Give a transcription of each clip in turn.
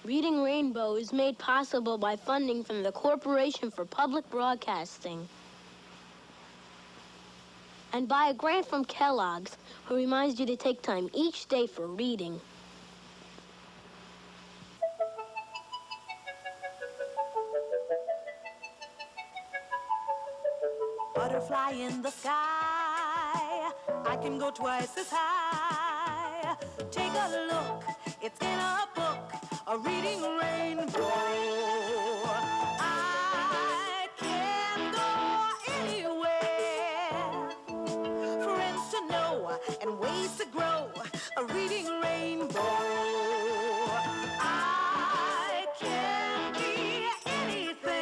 Reading Rainbow is made possible by funding from the Corporation for Public Broadcasting and by a grant from Kellogg's, who reminds you to take time each day for reading. Butterfly in the sky, I can go twice as high. Take a look, it's in a book, a reading rainbow. I can go anywhere, friends to know and ways to grow, a reading rainbow. I can be anything.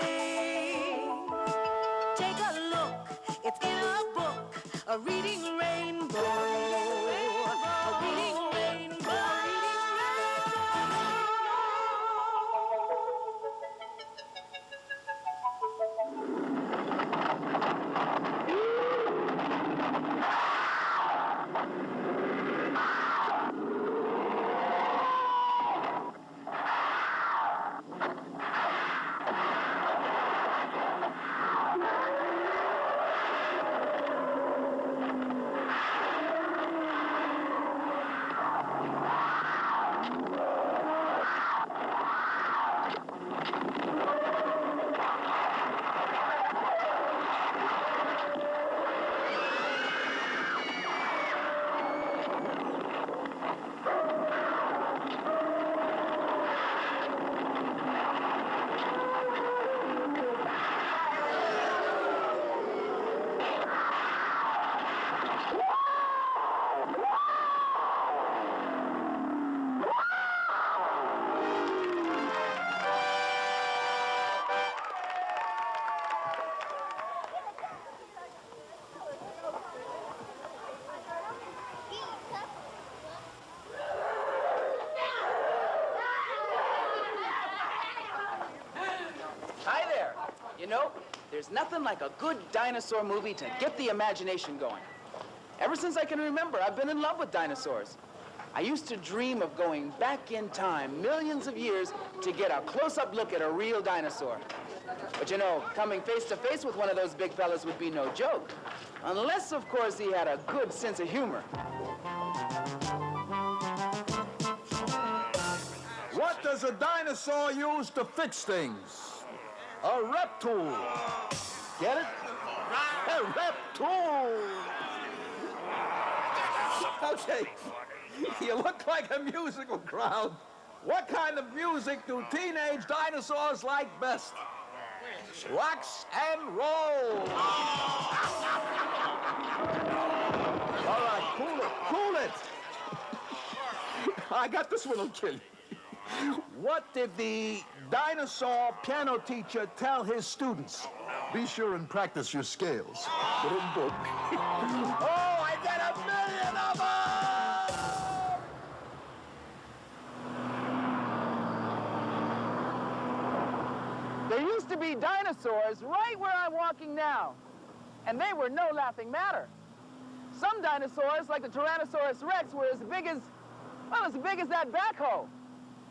Take a look, it's in a book, a reading rainbow. A reading rainbow. Hi there. You know, there's nothing like a good dinosaur movie to get the imagination going. Ever since I can remember, I've been in love with dinosaurs. I used to dream of going back in time millions of years to get a close-up look at a real dinosaur. But you know, coming face to face with one of those big fellas would be no joke. Unless, of course, he had a good sense of humor. What does a dinosaur use to fix things? A rep tool. Get it? A rep tool. Okay, you look like a musical crowd. What kind of music do teenage dinosaurs like best? Rocks and roll. All right, cool it. I got this one will kill you. What did the dinosaur piano teacher tell his students? Be sure and practice your scales. Oh, I get 1,000,000 of them! There used to be dinosaurs right where I'm walking now, and they were no laughing matter. Some dinosaurs, like the Tyrannosaurus Rex, were as big as that backhoe.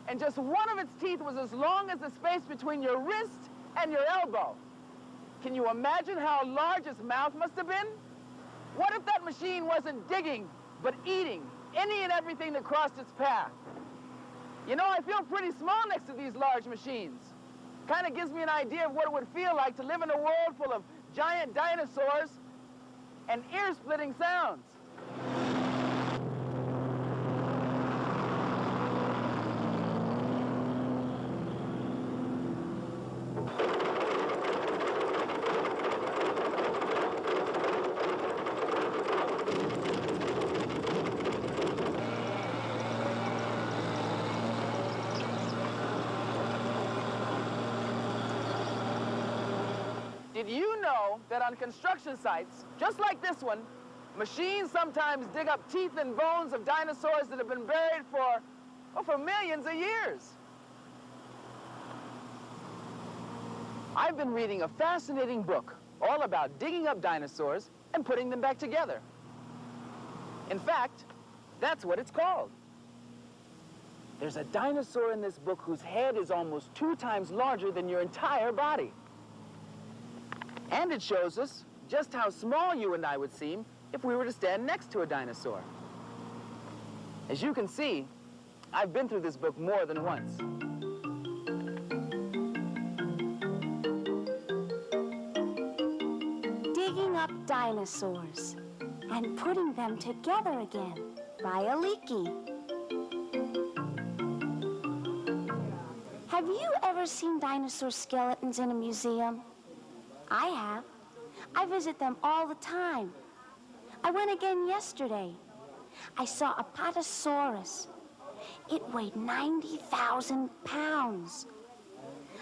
And just one of its teeth was as long as the space between your wrist and your elbow. Can you imagine how large its mouth must have been? What if that machine wasn't digging, but eating any and everything that crossed its path? You know, I feel pretty small next to these large machines. Kind of gives me an idea of what it would feel like to live in a world full of giant dinosaurs and ear-splitting sounds. Did you know that on construction sites, just like this one, machines sometimes dig up teeth and bones of dinosaurs that have been buried for millions of years? I've been reading a fascinating book all about digging up dinosaurs and putting them back together. In fact, that's what it's called. There's a dinosaur in this book whose head is almost 2 times larger than your entire body. And it shows us just how small you and I would seem if we were to stand next to a dinosaur. As you can see, I've been through this book more than once. Digging Up Dinosaurs and Putting Them Together Again by Aliki. Have you ever seen dinosaur skeletons in a museum? I have. I visit them all the time. I went again yesterday. I saw a Apatosaurus. It weighed 90,000 pounds.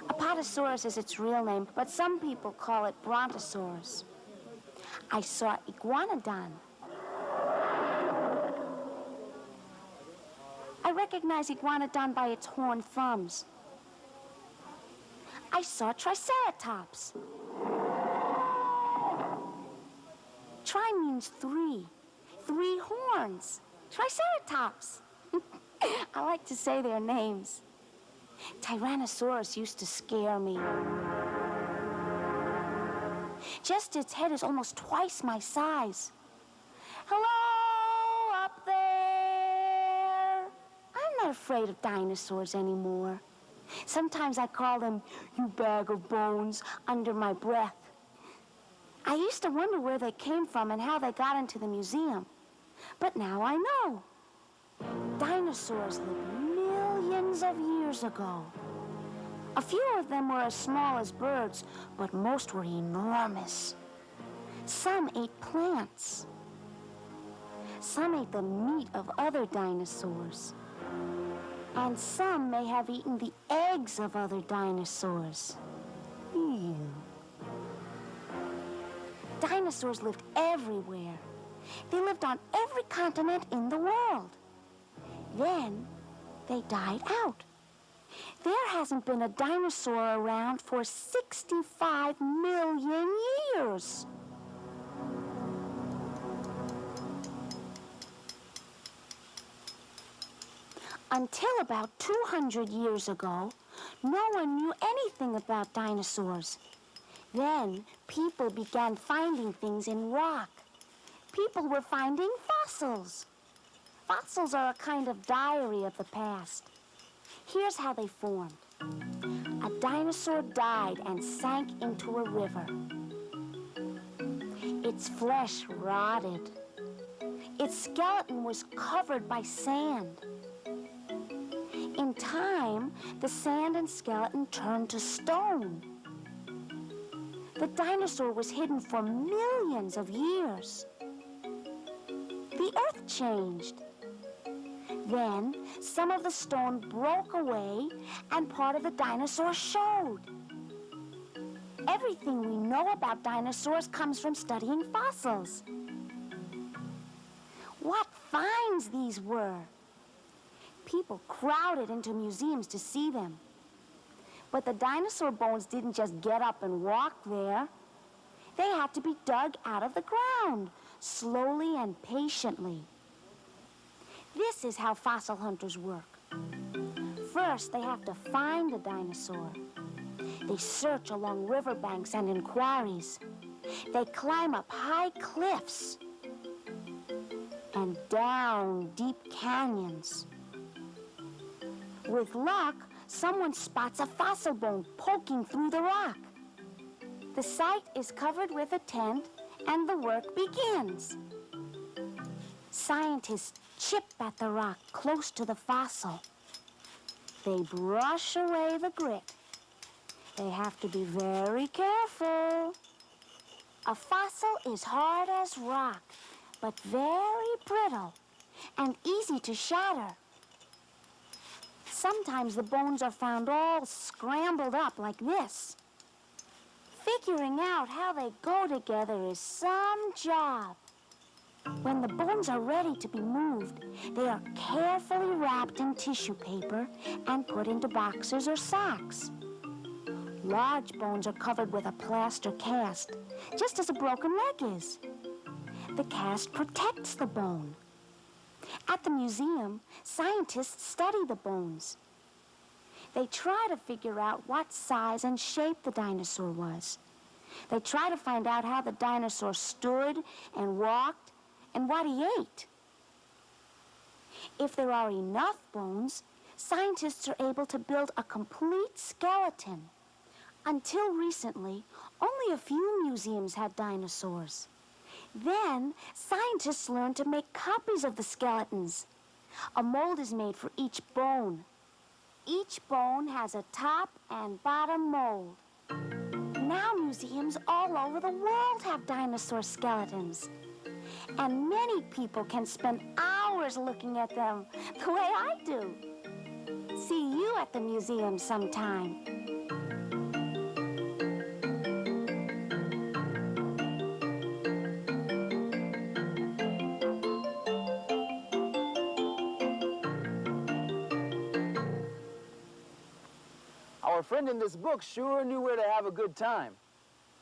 Apatosaurus is its real name, but some people call it Brontosaurus. I saw Iguanodon. I recognize Iguanodon by its horned thumbs. I saw Triceratops. Tri means 3. 3 horns. Triceratops. I like to say their names. Tyrannosaurus used to scare me. Just its head is almost twice my size. Hello, up there. I'm not afraid of dinosaurs anymore. Sometimes I call them, "You bag of bones," under my breath. I used to wonder where they came from and how they got into the museum. But now I know. Dinosaurs lived millions of years ago. A few of them were as small as birds, but most were enormous. Some ate plants. Some ate the meat of other dinosaurs. And some may have eaten the eggs of other dinosaurs. Ew. Dinosaurs lived everywhere. They lived on every continent in the world. Then they died out. There hasn't been a dinosaur around for 65 million years. Until about 200 years ago, no one knew anything about dinosaurs. Then people began finding things in rock. People were finding fossils. Fossils are a kind of diary of the past. Here's how they formed. A dinosaur died and sank into a river. Its flesh rotted. Its skeleton was covered by sand. In time, the sand and skeleton turned to stone. The dinosaur was hidden for millions of years. The earth changed. Then, some of the stone broke away and part of the dinosaur showed. Everything we know about dinosaurs comes from studying fossils. What finds these were! People crowded into museums to see them. But the dinosaur bones didn't just get up and walk there. They had to be dug out of the ground, slowly and patiently. This is how fossil hunters work. First, they have to find a dinosaur. They search along riverbanks and in quarries. They climb up high cliffs and down deep canyons. With luck, someone spots a fossil bone poking through the rock. The site is covered with a tent, and the work begins. Scientists chip at the rock close to the fossil. They brush away the grit. They have to be very careful. A fossil is hard as rock, but very brittle and easy to shatter. Sometimes the bones are found all scrambled up like this. Figuring out how they go together is some job. When the bones are ready to be moved, they are carefully wrapped in tissue paper and put into boxes or sacks. Large bones are covered with a plaster cast, just as a broken leg is. The cast protects the bone. At the museum, scientists study the bones. They try to figure out what size and shape the dinosaur was. They try to find out how the dinosaur stood and walked and what he ate. If there are enough bones, scientists are able to build a complete skeleton. Until recently, only a few museums had dinosaurs. Then, scientists learned to make copies of the skeletons. A mold is made for each bone. Each bone has a top and bottom mold. Now museums all over the world have dinosaur skeletons. And many people can spend hours looking at them, the way I do. See you at the museum sometime. Our friend in this book sure knew where to have a good time.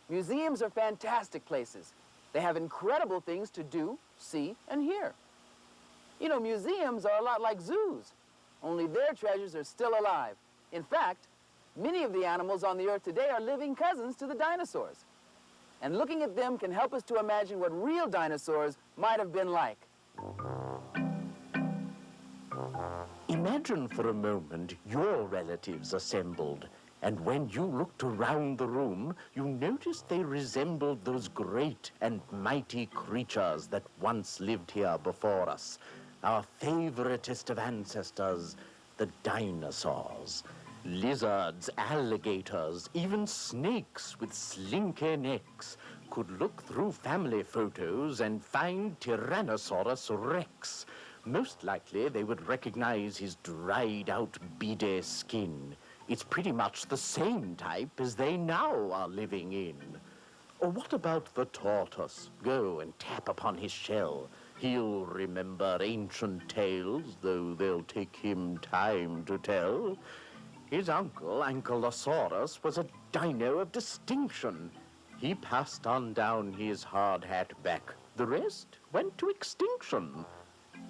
Museums are fantastic places. They have incredible things to do, see, and hear. You know, museums are a lot like zoos, only their treasures are still alive. In fact, many of the animals on the earth today are living cousins to the dinosaurs. And looking at them can help us to imagine what real dinosaurs might have been like. Imagine for a moment your relatives assembled, and when you looked around the room, you noticed they resembled those great and mighty creatures that once lived here before us, our favoriteest of ancestors, the dinosaurs. Lizards, alligators, even snakes with slinky necks could look through family photos and find Tyrannosaurus rex. Most likely, they would recognize his dried-out, beady skin. It's pretty much the same type as they now are living in. Or what about the tortoise? Go and tap upon his shell. He'll remember ancient tales, though they'll take him time to tell. His uncle, Ankylosaurus, was a dino of distinction. He passed on down his hard hat back. The rest went to extinction.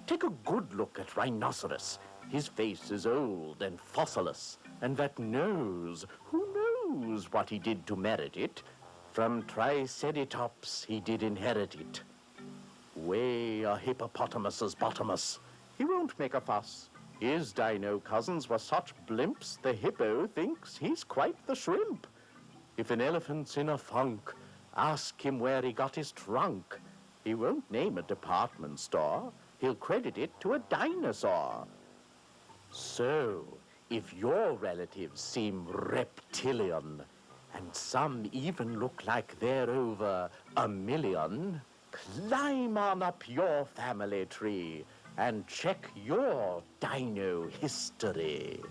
Take a good look at Rhinoceros. His face is old and fossilous, and that nose, who knows what he did to merit it? From Triceratops he did inherit it. Way a hippopotamus's bottomus. He won't make a fuss. His dino cousins were such blimps, the hippo thinks he's quite the shrimp. If an elephant's in a funk, ask him where he got his trunk. He won't name a department store. He'll credit it to a dinosaur. So, if your relatives seem reptilian, and some even look like they're over 1,000,000, climb on up your family tree and check your dino history.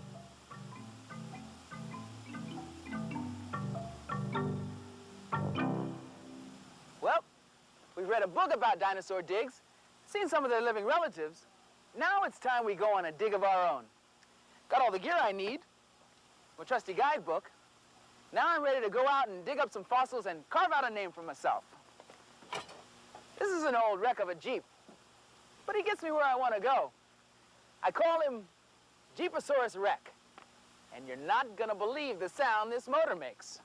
Well, we've read a book about dinosaur digs, seen some of their living relatives. Now it's time we go on a dig of our own. Got all the gear I need, my trusty guidebook. Now I'm ready to go out and dig up some fossils and carve out a name for myself. This is an old wreck of a Jeep, but he gets me where I want to go. I call him Jeeposaurus Wreck, and you're not gonna believe the sound this motor makes.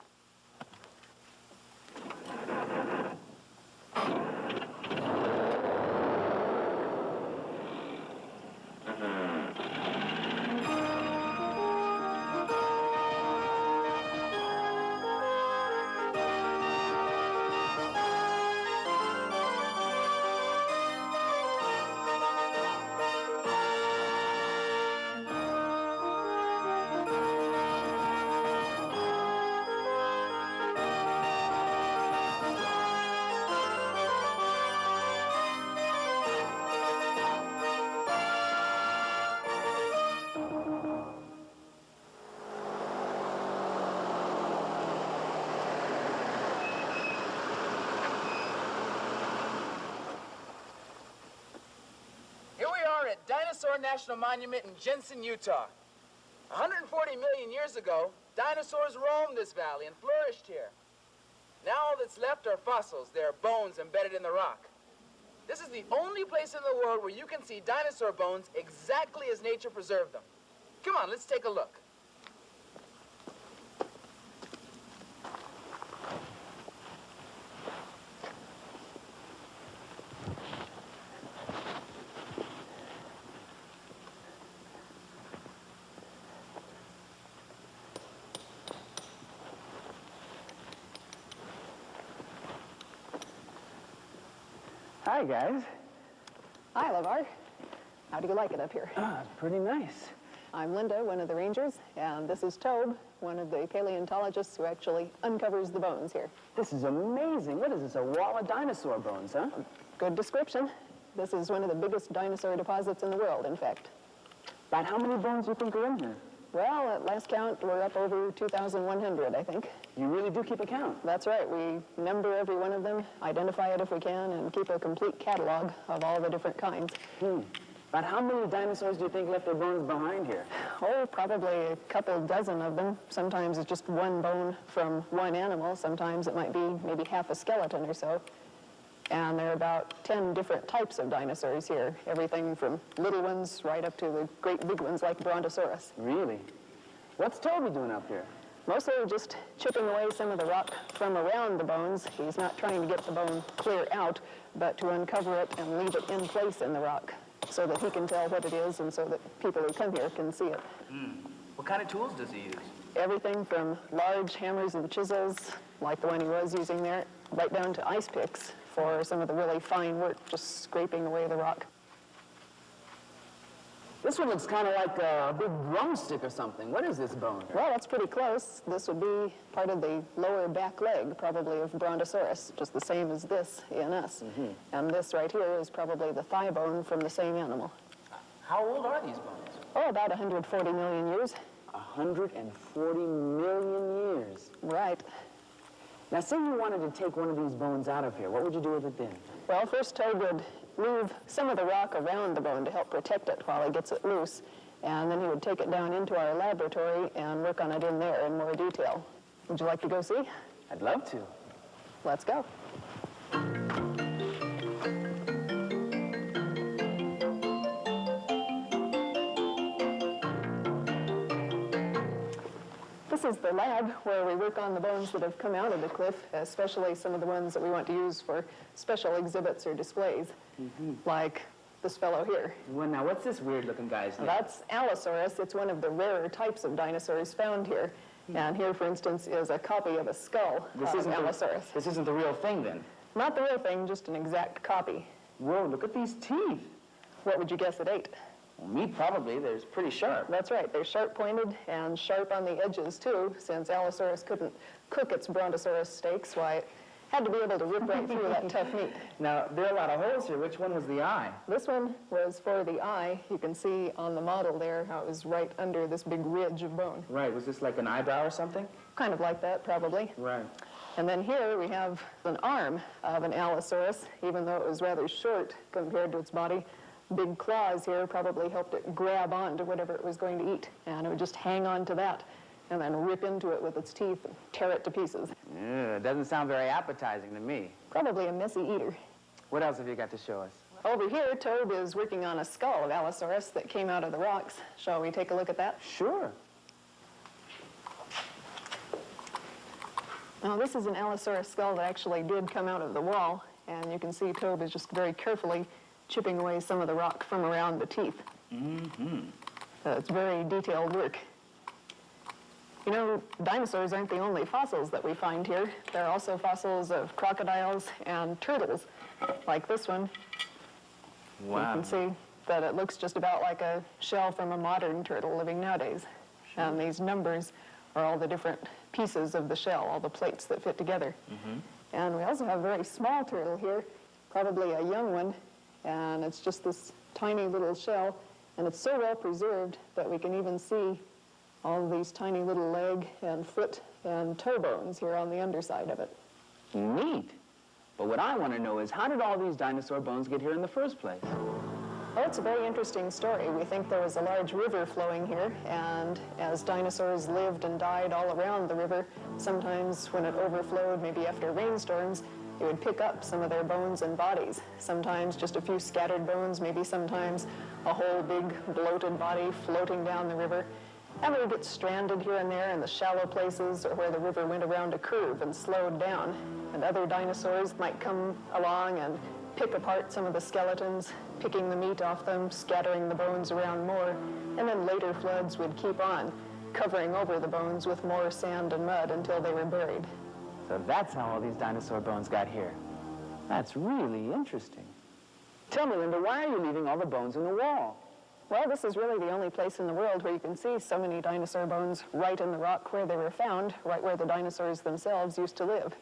Dinosaur National Monument in Jensen, Utah. 140 million years ago, dinosaurs roamed this valley and flourished here. Now all that's left are fossils. There are bones embedded in the rock. This is the only place in the world where you can see dinosaur bones exactly as nature preserved them. Come on, let's take a look. Hi, guys. Hi, LeVar. How do you like it up here? It's pretty nice. I'm Linda, one of the rangers, and this is Tobe, one of the paleontologists who actually uncovers the bones here. This is amazing. What is this, a wall of dinosaur bones, huh? Good description. This is one of the biggest dinosaur deposits in the world, in fact. About how many bones do you think are in here? Well, at last count, we're up over 2,100, I think. You really do keep a count? That's right. We number every one of them, identify it if we can, and keep a complete catalog of all the different kinds. About how many dinosaurs do you think left their bones behind here? Oh, probably a couple dozen of them. Sometimes it's just one bone from one animal. Sometimes it might be maybe half a skeleton or so. And there are about 10 different types of dinosaurs here. Everything from little ones right up to the great big ones like Brontosaurus. Really? What's Toby doing up here? Mostly just chipping away some of the rock from around the bones. He's not trying to get the bone clear out, but to uncover it and leave it in place in the rock so that he can tell what it is and so that people who come here can see it. What kind of tools does he use? Everything from large hammers and chisels, like the one he was using there, right down to ice picks for some of the really fine work, just scraping away the rock. This one looks kind of like a big drumstick or something. What is this bone? Well, that's pretty close. This would be part of the lower back leg, probably, of Brontosaurus, just the same as this in us. And this right here is probably the thigh bone from the same animal. How old are these bones? Oh, about 140 million years. 140 million years. Right. Now, say you wanted to take one of these bones out of here. What would you do with it then? Well, first Toad would move some of the rock around the bone to help protect it while he gets it loose. And then he would take it down into our laboratory and work on it in there in more detail. Would you like to go see? I'd love to. Let's go. This is the lab where we work on the bones that have come out of the cliff, especially some of the ones that we want to use for special exhibits or displays, like this fellow here. Well, now, what's this weird-looking guy's name? That's Allosaurus. It's one of the rarer types of dinosaurs found here. And here, for instance, is a copy of a skull of Allosaurus. This isn't the real thing, then? Not the real thing, just an exact copy. Whoa, look at these teeth. What would you guess it ate? Well, meat, probably. They're pretty sharp. That's right. They're sharp-pointed and sharp on the edges, too. Since Allosaurus couldn't cook its Brontosaurus steaks, why, it had to be able to rip right through that tough meat. Now, there are a lot of holes here. Which one was the eye? This one was for the eye. You can see on the model there how it was right under this big ridge of bone. Right. Was this like an eyebrow or something? Kind of like that, probably. Right. And then here we have an arm of an Allosaurus, even though it was rather short compared to its body. Big claws here probably helped it grab onto whatever it was going to eat, and it would just hang on to that and then rip into it with its teeth and tear it to pieces. Yeah, it doesn't sound very appetizing to me. Probably a messy eater. What else have you got to show us? Over here, Tobe is working on a skull of Allosaurus that came out of the rocks. Shall we take a look at that? Sure. Now, this is an Allosaurus skull that actually did come out of the wall, and you can see Tobe is just very carefully chipping away some of the rock from around the teeth. It's very detailed work. You know, dinosaurs aren't the only fossils that we find here. There are also fossils of crocodiles and turtles, like this one. Wow. You can see that it looks just about like a shell from a modern turtle living nowadays. And these numbers are all the different pieces of the shell, all the plates that fit together. And we also have a very small turtle here, probably a young one, and it's just this tiny little shell, and it's so well preserved that we can even see all of these tiny little leg and foot and toe bones here on the underside of it. Neat. But what I want to know is, how did all these dinosaur bones get here in the first place? Well, it's a very interesting story. We think there was a large river flowing here, and as dinosaurs lived and died all around the river, sometimes when it overflowed, maybe after rainstorms, It would pick up some of their bones and bodies, sometimes just a few scattered bones, maybe sometimes a whole big bloated body floating down the river. And they would get stranded here and there in the shallow places or where the river went around a curve and slowed down. And other dinosaurs might come along and pick apart some of the skeletons, picking the meat off them, scattering the bones around more. And then later floods would keep on, covering over the bones with more sand and mud until they were buried. So that's how all these dinosaur bones got here. That's really interesting. Tell me, Linda, why are you leaving all the bones in the wall? Well, this is really the only place in the world where you can see so many dinosaur bones right in the rock where they were found, right where the dinosaurs themselves used to live.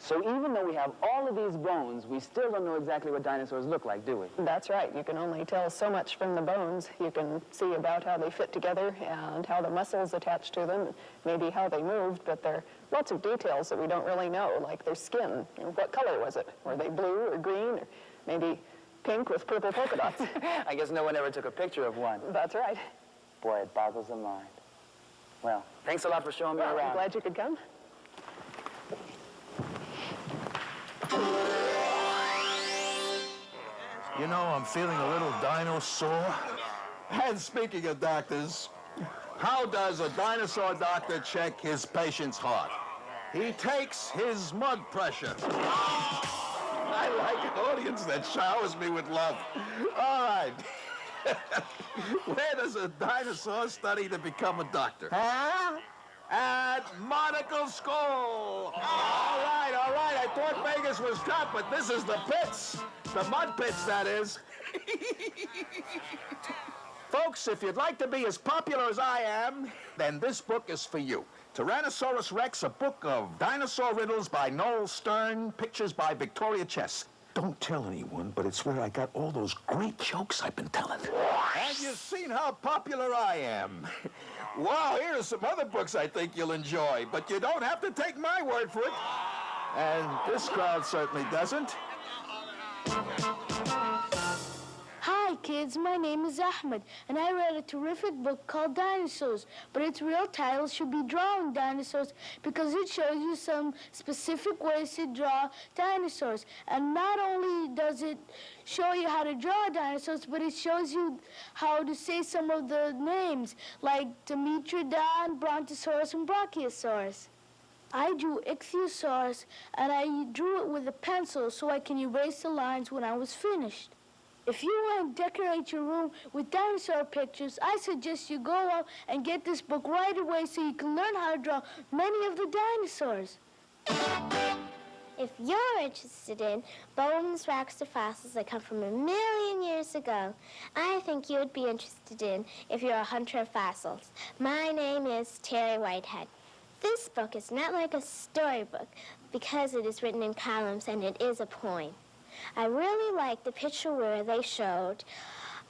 So even though we have all of these bones, we still don't know exactly what dinosaurs look like, do we? That's right. You can only tell so much from the bones. You can see about how they fit together and how the muscles attached to them, maybe how they moved, but there are lots of details that we don't really know, like their skin. You know, what color was it? Were they blue or green, or maybe pink with purple polka dots? I guess no one ever took a picture of one. That's right. Boy, it boggles the mind. Well, thanks a lot for showing me Well, around. I'm glad you could come. You know, I'm feeling a little dinosaur. And speaking of doctors, how does a dinosaur doctor check his patient's heart? He takes his mud pressure. I like an audience that showers me with love. All right. Where does a dinosaur study to become a doctor? Huh? At Monocle School. All right, all right. I thought Vegas was tough, but this is the pits. The mud pits, that is. Folks, if you'd like to be as popular as I am, then this book is for you. Tyrannosaurus Rex, a book of dinosaur riddles by Noel Stern, pictures by Victoria Chess. Don't tell anyone, but it's where I got all those great jokes I've been telling. And you've seen how popular I am. Wow, here are some other books I think you'll enjoy, but you don't have to take my word for it. And this crowd certainly doesn't. Hi, kids. My name is Ahmed, and I read a terrific book called Dinosaurs, but its real title should be Drawing Dinosaurs because it shows you some specific ways to draw dinosaurs. And not only does it show you how to draw dinosaurs, but it shows you how to say some of the names, like Dimetrodon, Brontosaurus, and Brachiosaurus. I drew Ichthyosaurus, and I drew it with a pencil so I can erase the lines when I was finished. If you want to decorate your room with dinosaur pictures, I suggest you go out and get this book right away so you can learn how to draw many of the dinosaurs. If you're interested in bones, rocks, or fossils that come from 1 million years ago, I think you would be interested in if you're a hunter of fossils. My name is Terry Whitehead. This book is not like a storybook because it is written in columns and it is a poem. I really like the picture where they showed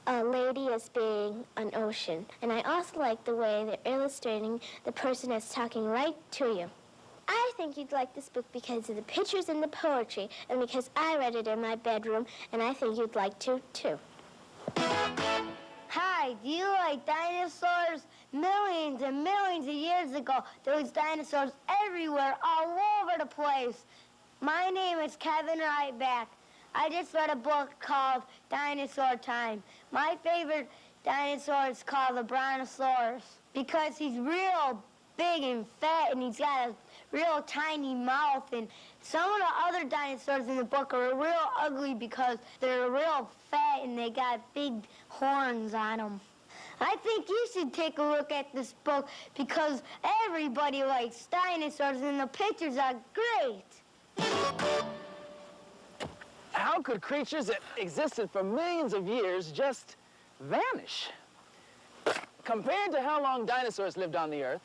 a lady as being an ocean. And I also like the way they're illustrating the person as talking right to you. I think you'd like this book because of the pictures and the poetry, and because I read it in my bedroom, and I think you'd like to, too. Hi, do you like dinosaurs? Millions and millions of years ago, there was dinosaurs everywhere, all over the place. My name is Kevin Ryback. I just read a book called Dinosaur Time. My favorite dinosaur is called the Brontosaurus because he's real big and fat and he's got a real tiny mouth. And some of the other dinosaurs in the book are real ugly because they're real fat and they got big horns on them. I think you should take a look at this book because everybody likes dinosaurs and the pictures are great. How could creatures that existed for millions of years just vanish? Compared to how long dinosaurs lived on the Earth,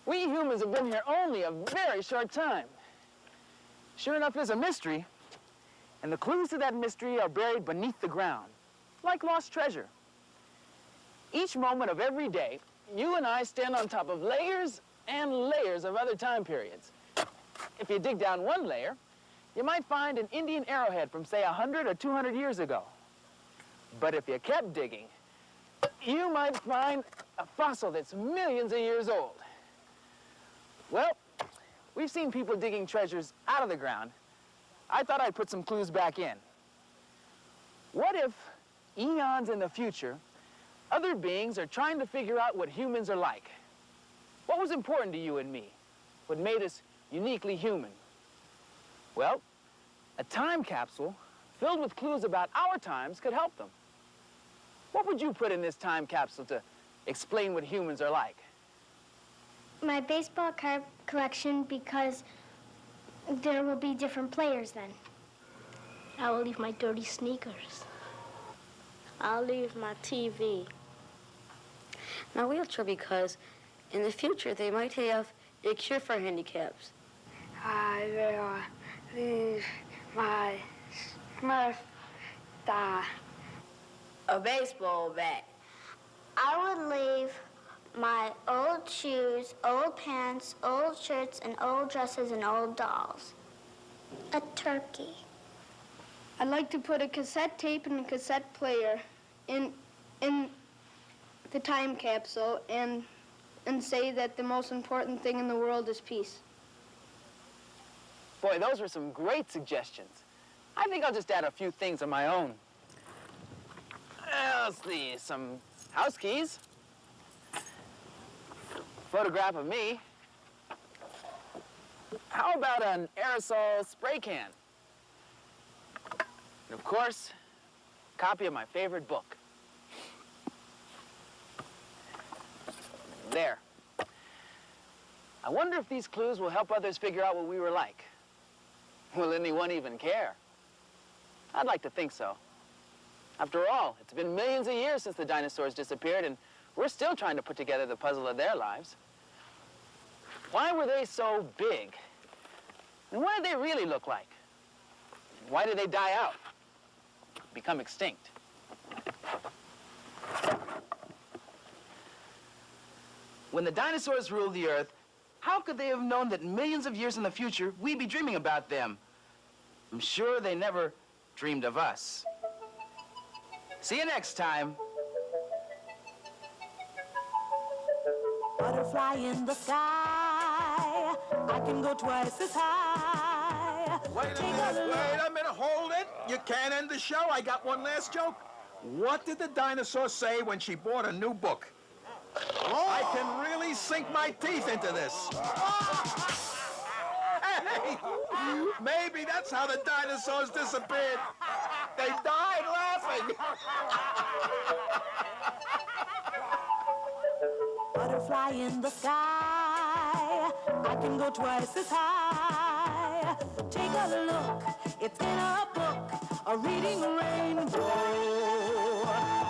we humans have been here only a very short time. Sure enough, it's a mystery, and the clues to that mystery are buried beneath the ground, like lost treasure. Each moment of every day, you and I stand on top of layers and layers of other time periods. If you dig down one layer, you might find an Indian arrowhead from, say, 100 or 200 years ago. But if you kept digging, you might find a fossil that's millions of years old. Well, we've seen people digging treasures out of the ground. I thought I'd put some clues back in. What if, eons in the future, other beings are trying to figure out what humans are like? What was important to you and me? What made us uniquely human? Well, a time capsule filled with clues about our times could help them. What would you put in this time capsule to explain what humans are like? My baseball card collection, because there will be different players then. I will leave my dirty sneakers. I'll leave my TV. My wheelchair, because in the future they might have a cure for handicaps. I will leave my Smurf die. A baseball bat. I would leave my old shoes, old pants, old shirts, and old dresses and old dolls. A turkey. I'd like to put a cassette tape and a cassette player in the time capsule and say that the most important thing in the world is peace. Boy, those were some great suggestions. I think I'll just add a few things of my own. Let's see, some house keys. Photograph of me. How about an aerosol spray can? And of course, a copy of my favorite book. There. I wonder if these clues will help others figure out what we were like. Will anyone even care? I'd like to think so. After all, it's been millions of years since the dinosaurs disappeared, and we're still trying to put together the puzzle of their lives. Why were they so big? And what did they really look like? Why did they die out? Become extinct? When the dinosaurs ruled the Earth, how could they have known that millions of years in the future, we'd be dreaming about them? I'm sure they never dreamed of us. See you next time. Butterfly in the sky, I can go twice as high. Wait a minute, hold it. You can't end the show. I got one last joke. What did the dinosaur say when she bought a new book? I can really sink my teeth into this. Hey, maybe that's how the dinosaurs disappeared. They died laughing. Butterfly in the sky, I can go twice as high. Take a look, it's in a book, a reading rainbow.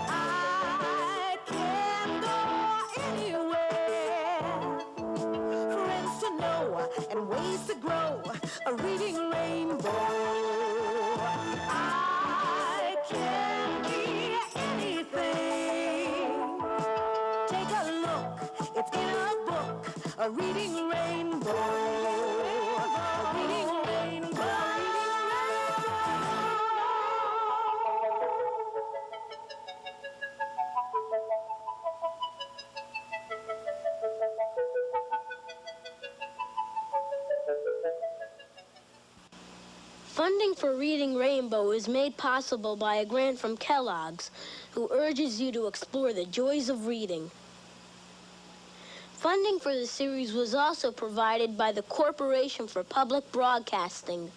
I can go anywhere. Friends to know and ways to grow, a reading rainbow. I can be anything. Take a look, it's in a book, a reading rainbow. A reading rainbow. Funding for Reading Rainbow is made possible by a grant from Kellogg's, who urges you to explore the joys of reading. Funding for the series was also provided by the Corporation for Public Broadcasting.